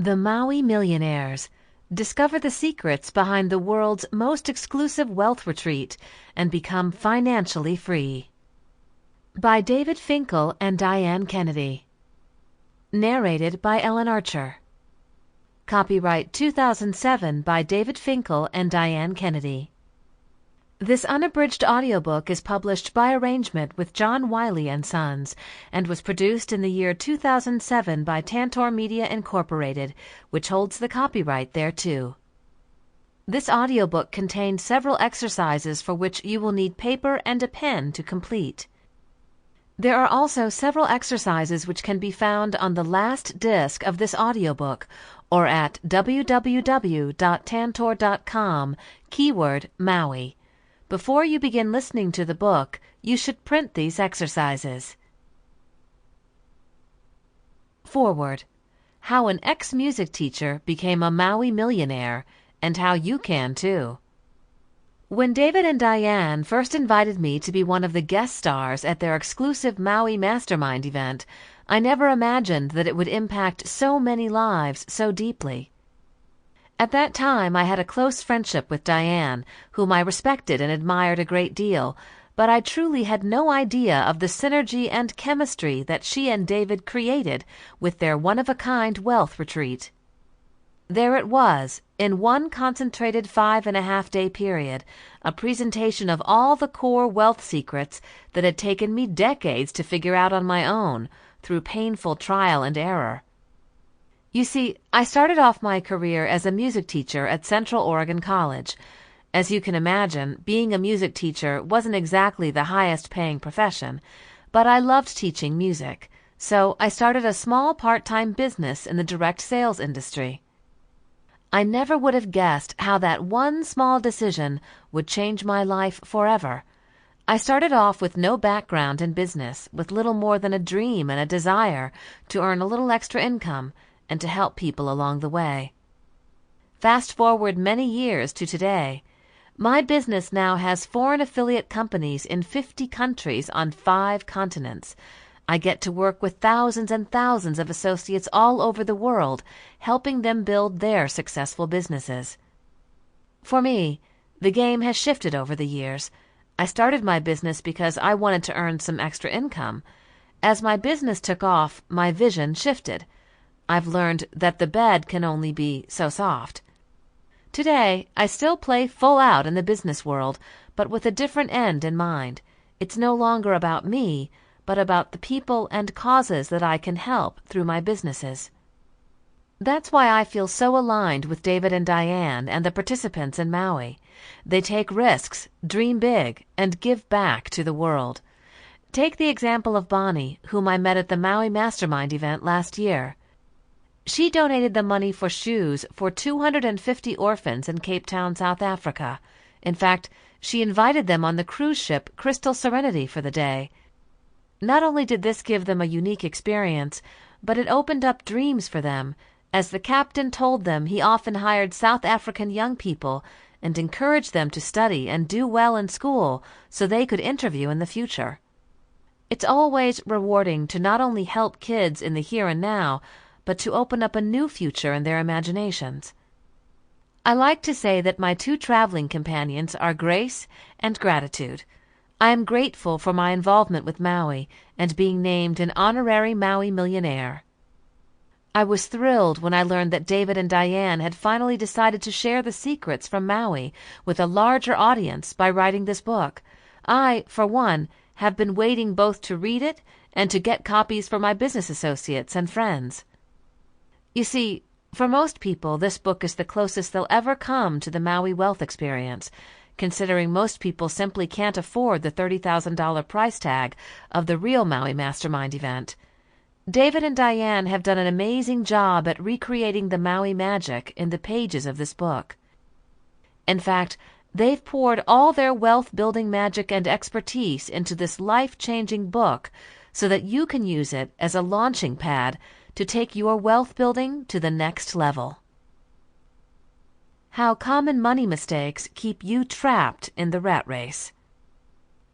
The Maui Millionaires. Discover the secrets behind the world's most exclusive wealth retreat and become financially free. By David Finkel and Diane Kennedy. Narrated by Ellen Archer. Copyright 2007 by David Finkel and Diane Kennedy. This unabridged audiobook is published by arrangement with John Wiley & Sons and was produced in the year 2007 by Tantor Media Incorporated, which holds the copyright thereto. This audiobook contains several exercises for which you will need paper and a pen to complete. There are also several exercises which can be found on the last disc of this audiobook or at www.tantor.com, keyword Maui. Before you begin listening to the book, you should print these exercises. Forward. How an ex-music teacher became a Maui millionaire, and how you can too. When David and Diane first invited me to be one of the guest stars at their exclusive Maui Mastermind event, I never imagined that it would impact so many lives so deeply. At that time, I had a close friendship with Diane, whom I respected and admired a great deal, but I truly had no idea of the synergy and chemistry that she and David created with their one-of-a-kind wealth retreat. There it was, in one concentrated 5.5-day period, a presentation of all the core wealth secrets that had taken me decades to figure out on my own, through painful trial and error. You see, I started off my career as a music teacher at Central Oregon College. As you can imagine, being a music teacher wasn't exactly the highest paying profession, but I loved teaching music, so I started a small part-time business in the direct sales industry. I never would have guessed how that one small decision would change my life forever. I started off with no background in business, with little more than a dream and a desire to earn a little extra income and to help people along the way. Fast forward many years to today. My business now has foreign affiliate companies in 50 countries on 5 continents. I get to work with thousands and thousands of associates all over the world, helping them build their successful businesses. For me, the game has shifted over the years. I started my business because I wanted to earn some extra income. As my business took off, my vision shifted. I've learned that the bed can only be so soft. Today, I still play full out in the business world, but with a different end in mind. It's no longer about me, but about the people and causes that I can help through my businesses. That's why I feel so aligned with David and Diane and the participants in Maui. They take risks, dream big, and give back to the world. Take the example of Bonnie, whom I met at the Maui Mastermind event last year. She donated the money for shoes for 250 orphans in Cape Town, South Africa. In fact, she invited them on the cruise ship Crystal Serenity for the day. Not only did this give them a unique experience, but it opened up dreams for them, as the captain told them he often hired South African young people and encouraged them to study and do well in school so they could interview in the future. It's always rewarding to not only help kids in the here and now, but to open up a new future in their imaginations. I like to say that my 2 traveling companions are Grace and Gratitude. I am grateful for my involvement with Maui and being named an honorary Maui millionaire. I was thrilled when I learned that David and Diane had finally decided to share the secrets from Maui with a larger audience by writing this book. I, for one, have been waiting both to read it and to get copies for my business associates and friends. You see, for most people, this book is the closest they'll ever come to the Maui wealth experience, considering most people simply can't afford the $30,000 price tag of the real Maui Mastermind event. David and Diane have done an amazing job at recreating the Maui magic in the pages of this book. In fact, they've poured all their wealth-building magic and expertise into this life-changing book so that you can use it as a launching pad to take your wealth building to the next level. How common money mistakes keep you trapped in the rat race.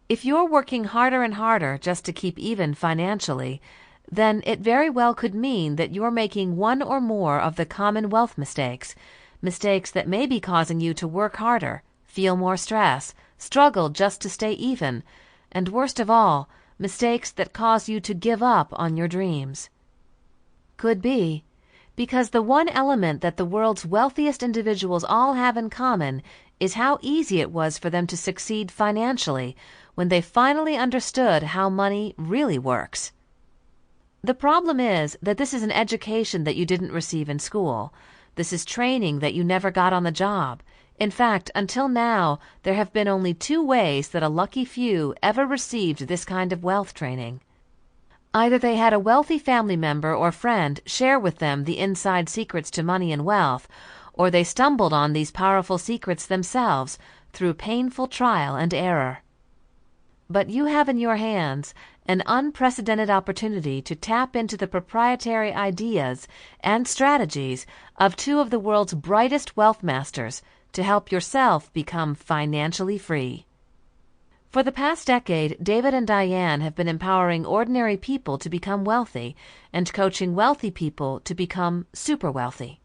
If you're working harder and harder just to keep even financially, then it very well could mean that you're making one or more of the common wealth mistakes that may be causing you to work harder, feel more stress, struggle just to stay even, and worst of all, mistakes that cause you to give up on your dreams. Could be, because the one element that the world's wealthiest individuals all have in common is how easy it was for them to succeed financially when they finally understood how money really works. The problem is that this is an education that you didn't receive in school. This is training that you never got on the job. In fact, until now, there have been only 2 ways that a lucky few ever received this kind of wealth training. Either they had a wealthy family member or friend share with them the inside secrets to money and wealth, or they stumbled on these powerful secrets themselves through painful trial and error. But you have in your hands an unprecedented opportunity to tap into the proprietary ideas and strategies of 2 of the world's brightest wealth masters to help yourself become financially free. For the past decade, David and Diane have been empowering ordinary people to become wealthy and coaching wealthy people to become super wealthy.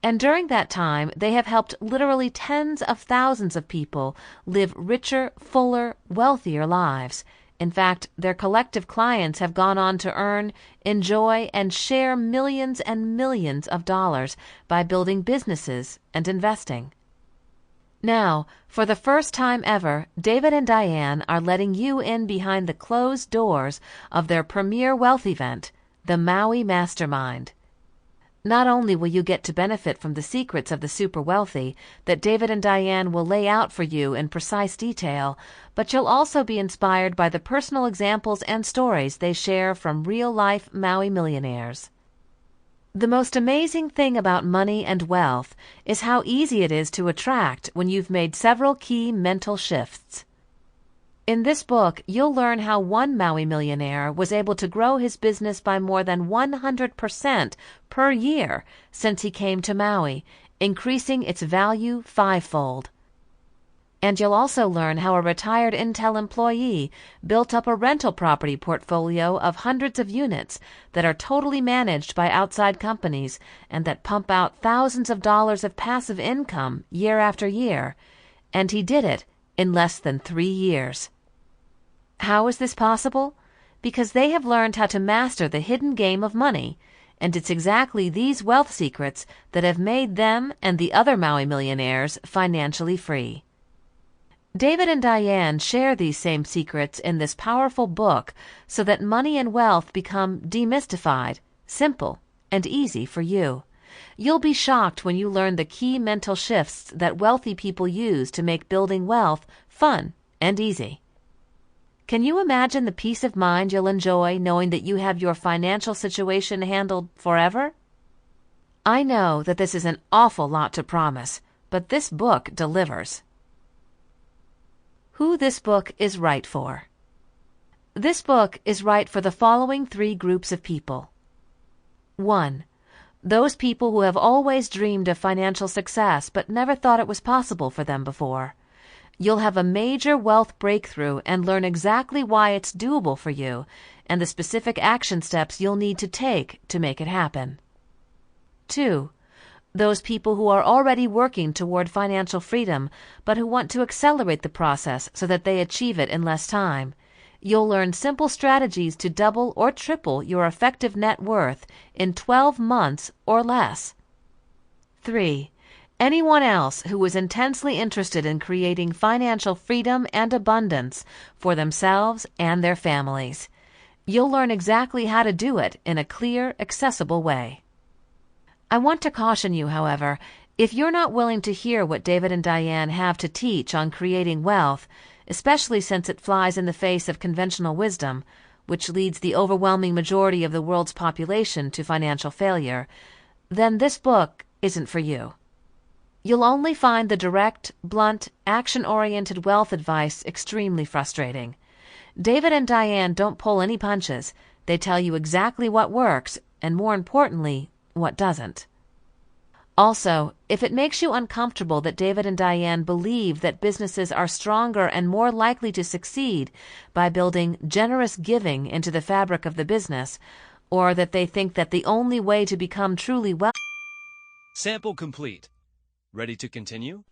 And during that time, they have helped literally tens of thousands of people live richer, fuller, wealthier lives. In fact, their collective clients have gone on to earn, enjoy, and share millions and millions of dollars by building businesses and investing. Now, for the first time ever, David and Diane are letting you in behind the closed doors of their premier wealth event, the Maui Mastermind. Not only will you get to benefit from the secrets of the super wealthy that David and Diane will lay out for you in precise detail, but you'll also be inspired by the personal examples and stories they share from real-life Maui millionaires. The most amazing thing about money and wealth is how easy it is to attract when you've made several key mental shifts. In this book, you'll learn how one Maui millionaire was able to grow his business by more than 100% per year since he came to Maui, increasing its value 5-fold. And you'll also learn how a retired Intel employee built up a rental property portfolio of hundreds of units that are totally managed by outside companies and that pump out thousands of dollars of passive income year after year. And he did it in less than 3 years. How is this possible? Because they have learned how to master the hidden game of money, and it's exactly these wealth secrets that have made them and the other Maui millionaires financially free. David and Diane share these same secrets in this powerful book so that money and wealth become demystified, simple, and easy for you. You'll be shocked when you learn the key mental shifts that wealthy people use to make building wealth fun and easy. Can you imagine the peace of mind you'll enjoy knowing that you have your financial situation handled forever? I know that this is an awful lot to promise, but this book delivers. Who this book is right for. This book is right for the following 3 groups of people. 1. Those people who have always dreamed of financial success but never thought it was possible for them before. You'll have a major wealth breakthrough and learn exactly why it's doable for you and the specific action steps you'll need to take to make it happen. 2. Those people who are already working toward financial freedom but who want to accelerate the process so that they achieve it in less time. You'll learn simple strategies to double or triple your effective net worth in 12 months or less. 3. Anyone else who is intensely interested in creating financial freedom and abundance for themselves and their families. You'll learn exactly how to do it in a clear, accessible way. I want to caution you, however, if you're not willing to hear what David and Diane have to teach on creating wealth, especially since it flies in the face of conventional wisdom, which leads the overwhelming majority of the world's population to financial failure, then this book isn't for you. You'll only find the direct, blunt, action-oriented wealth advice extremely frustrating. David and Diane don't pull any punches. They tell you exactly what works, and more importantly, what doesn't. Also, if it makes you uncomfortable that David and Diane believe that businesses are stronger and more likely to succeed by building generous giving into the fabric of the business, or that they think that the only way to become truly wealthy. Sample complete. Ready to continue?